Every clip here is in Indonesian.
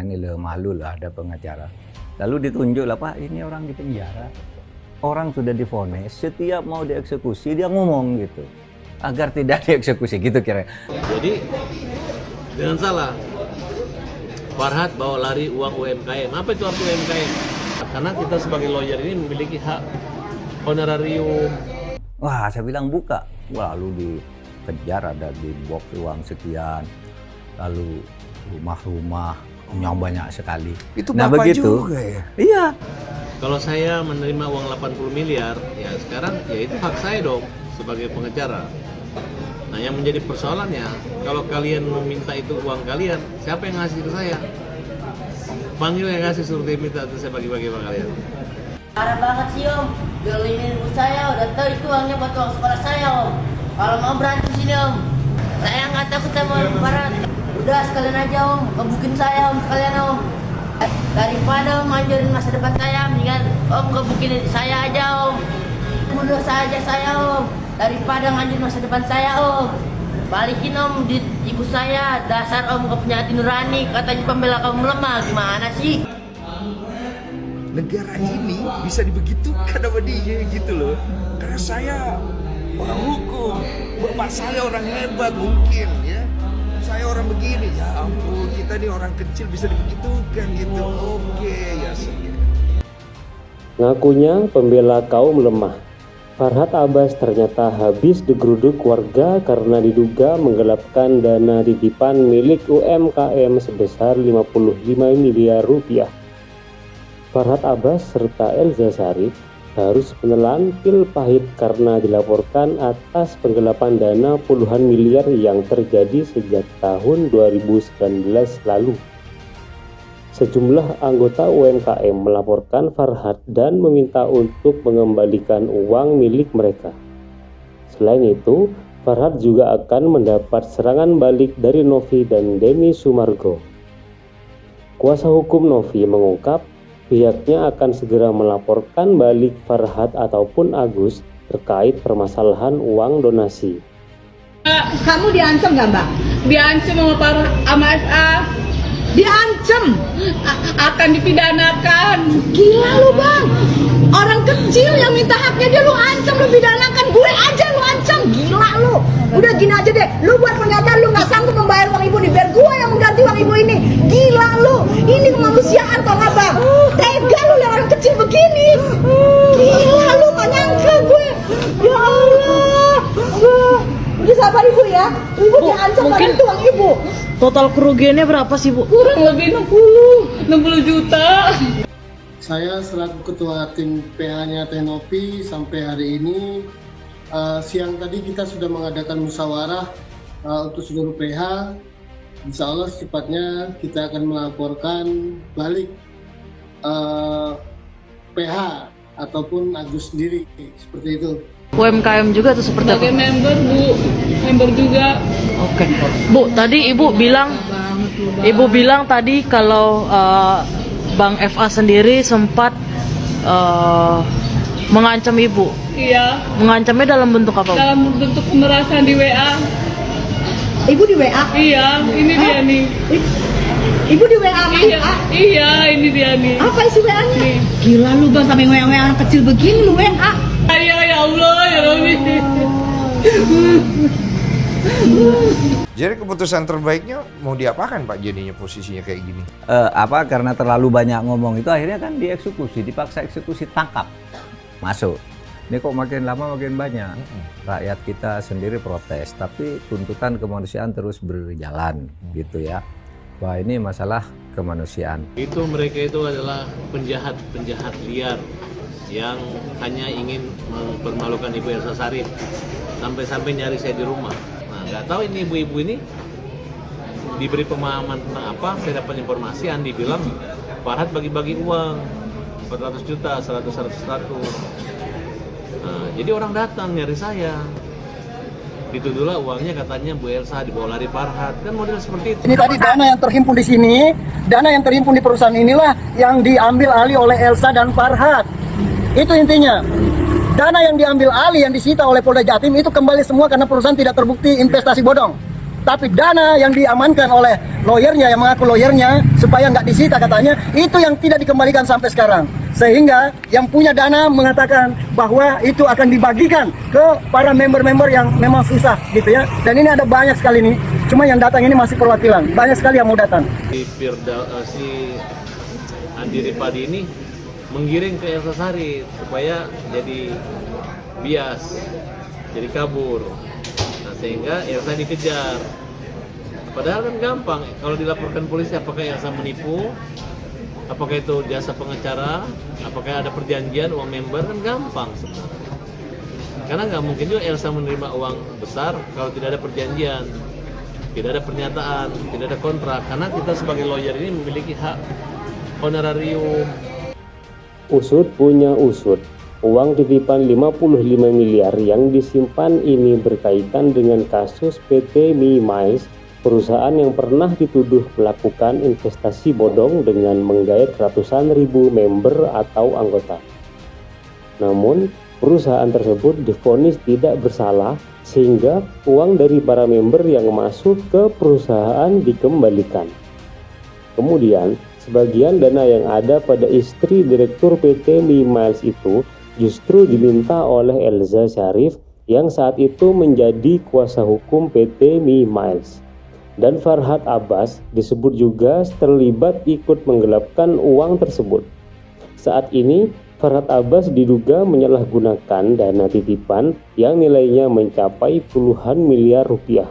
ini malu lah ada pengacara. Lalu ditunjuk lah, Pak ini orang di penjara, orang sudah divonis, setiap mau dieksekusi dia ngomong gitu agar tidak dieksekusi gitu kira. Jadi jangan salah, Farhad bawa lari uang UMKM. Apa itu arti UMKM? Karena kita sebagai lawyer ini memiliki hak honorarium. Wah, saya bilang buka, lalu dikejar, ada di box uang sekian, lalu rumah-rumah banyak sekali. Itu nah Bapak begitu juga ya? Iya. Kalau saya menerima uang 80 miliar, ya sekarang ya itu hak saya dong sebagai pengacara. Nah yang menjadi persoalannya, kalau kalian meminta itu uang kalian, siapa yang ngasih ke saya? Panggil yang ngasih suruh dia minta, itu saya bagi-bagi sama kalian. Parah banget sih Om, jolimin ibu saya, udah tahu itu uangnya buat uang sekolah saya Om. Kalau mau berantem sini Om, saya nggak takut sama Farhad. Udah sekalian aja Om, gebukin saya Om sekalian Om. Daripada Om hancurin masa depan saya, mendingan Om gebukin saya aja Om. Bunuh saja saya Om, daripada ngancurin masa depan saya Om. Balikin Om di ibu saya, dasar Om gak punya hati nurani, katanya pembela kaum lemah, gimana sih? Negara ini bisa dibegitukan sama dia gitu loh. Karena saya orang hukum, bapak saya orang hebat mungkin ya. Saya orang begini, ya ampun kita nih orang kecil bisa dibegitukan gitu. Oke ya sih. Ngakunya pembela kaum lemah. Farhad Abbas ternyata habis digeruduk warga karena diduga menggelapkan dana titipan milik UMKM sebesar 55 miliar rupiah. Farhad Abbas serta Elza Syarif harus menelan pil pahit karena dilaporkan atas penggelapan dana puluhan miliar yang terjadi sejak tahun 2019 lalu. Sejumlah anggota UMKM melaporkan Farhad dan meminta untuk mengembalikan uang milik mereka. Selain itu, Farhad juga akan mendapat serangan balik dari Novi dan Denny Sumargo. Kuasa hukum Novi mengungkap pihaknya akan segera melaporkan balik Farhad ataupun Agus terkait permasalahan uang donasi. Kamu diancam nggak Mbak? Diancam sama FA. Diancam? Akan dipidanakan. Gila lu Bang, orang kecil yang minta haknya dia lu ancam, lu pidanakan. Gue aja lu ancam, gila lu. Udah gini aja deh, lu buat pernyataan lu nggak sanggup membayar uang ibu nih, biar gue yang mengganti uang ibu ini. Gila lu, ini kemanusiaan tau nggak Bang? Tega lu lihat orang kecil begini. Gila lu, gak nyangka gue. Ya Allah. Udah sabar ibu ya, ibu diancam karena itu uang ibu. Total kerugiannya berapa sih Bu? Kurang lebih 60 juta. Saya selaku ketua tim PH-nya Novi sampai hari ini, siang tadi kita sudah mengadakan musyawarah untuk seluruh PH. Insya Allah secepatnya kita akan melaporkan balik PH ataupun Agus sendiri, seperti itu. UMKM juga tuh seperti Sebagai apa? member Bu, member juga. Oke. Bu, tadi Ibu bilang tadi kalau Bang FA sendiri sempat mengancam Ibu. Iya. Mengancamnya dalam bentuk apa, Bu? Dalam bentuk pemerasan di WA. Ibu di WA? Iya, ini dia nih. Ibu di WA sama Iya, FA? iya, ini dia nih. Apa isi WA-nya? Nih. Gila lu Bang, sampai WA anak kecil begini lu WA. Ayah ya Allah, ya Rabbi. Jadi keputusan terbaiknya mau diapakan Pak jadinya posisinya kayak gini? Karena terlalu banyak ngomong itu akhirnya kan dieksekusi, dipaksa eksekusi, tangkap, masuk. Ini kok makin lama makin banyak. Rakyat kita sendiri protes, tapi tuntutan kemanusiaan terus berjalan gitu ya. Wah ini masalah kemanusiaan. Itu mereka itu adalah penjahat liar yang hanya ingin mempermalukan Ibu Elza Syarif, sampai-sampai nyari saya di rumah. Nah, nggak tahu ini ibu-ibu ini diberi pemahaman tentang apa. Saya dapat informasi Andi bilang Farhad bagi-bagi uang 400 juta, 100. Nah, jadi orang datang nyari saya. Dituduhlah uangnya katanya Bu Elsa dibawa lari Farhad, kan model seperti itu. Ini tadi dana yang terhimpun di sini, dana yang terhimpun di perusahaan inilah yang diambil alih oleh Elsa dan Farhad. Itu intinya. Dana yang diambil alih, yang disita oleh Polda Jatim itu kembali semua karena perusahaan tidak terbukti investasi bodong. Tapi dana yang diamankan oleh lawyernya, yang mengaku lawyernya, supaya nggak disita katanya, itu yang tidak dikembalikan sampai sekarang. Sehingga yang punya dana mengatakan bahwa itu akan dibagikan ke para member-member yang memang susah gitu ya. Dan ini ada banyak sekali nih, cuma yang datang ini masih perwakilan, banyak sekali yang mau datang. Si Andi Ripadi ini menggiring ke Elsa Sharif supaya jadi bias, jadi kabur. Nah, sehingga Elsa dikejar. Padahal kan gampang, kalau dilaporkan polisi apakah Elsa menipu, apakah itu jasa pengacara, apakah ada perjanjian uang member, kan gampang sebenarnya. Karena nggak mungkin juga Elsa menerima uang besar kalau tidak ada perjanjian, tidak ada pernyataan, tidak ada kontrak. Karena kita sebagai lawyer ini memiliki hak honorarium. Usut punya usut. Uang titipan 55 miliar yang disimpan ini berkaitan dengan kasus PT Mi Miles, perusahaan yang pernah dituduh melakukan investasi bodong dengan menggait ratusan ribu member atau anggota. Namun, perusahaan tersebut divonis tidak bersalah sehingga uang dari para member yang masuk ke perusahaan dikembalikan. Kemudian, sebagian dana yang ada pada istri Direktur PT Mi Miles itu justru diminta oleh Elsa Sharif yang saat itu menjadi kuasa hukum PT Mi Miles. Dan Farhad Abbas disebut juga terlibat ikut menggelapkan uang tersebut. Saat ini, Farhad Abbas diduga menyalahgunakan dana titipan yang nilainya mencapai puluhan miliar rupiah.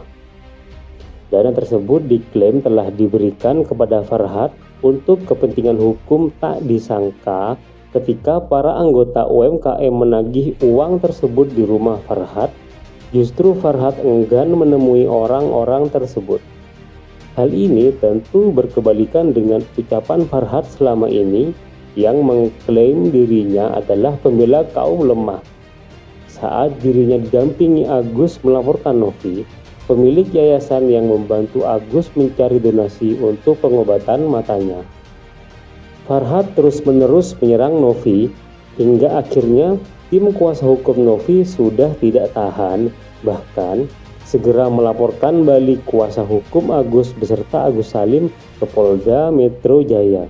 Dana tersebut diklaim telah diberikan kepada Farhad untuk kepentingan hukum tak disangka ketika para anggota UMKM menagih uang tersebut di rumah Farhad, justru Farhad enggan menemui orang-orang tersebut. Hal ini tentu berkebalikan dengan ucapan Farhad selama ini yang mengklaim dirinya adalah pembela kaum lemah. Saat dirinya didampingi Agus melaporkan Novi, pemilik yayasan yang membantu Agus mencari donasi untuk pengobatan matanya. Farhad terus-menerus menyerang Novi hingga akhirnya tim kuasa hukum Novi sudah tidak tahan, bahkan segera melaporkan balik kuasa hukum Agus beserta Agus Salim ke Polda Metro Jaya.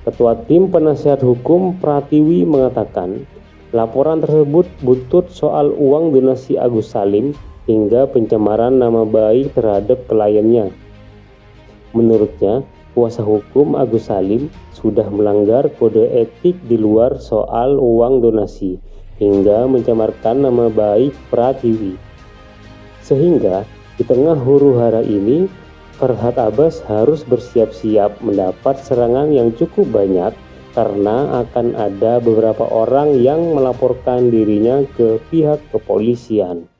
Ketua tim penasihat hukum Pratiwi mengatakan, laporan tersebut buntut soal uang donasi Agus Salim hingga pencemaran nama baik terhadap kliennya. Menurutnya, kuasa hukum Agus Salim sudah melanggar kode etik di luar soal uang donasi hingga mencemarkan nama baik Pratiwi. Sehingga di tengah huru-hara ini, Farhad Abbas harus bersiap-siap mendapat serangan yang cukup banyak karena akan ada beberapa orang yang melaporkan dirinya ke pihak kepolisian.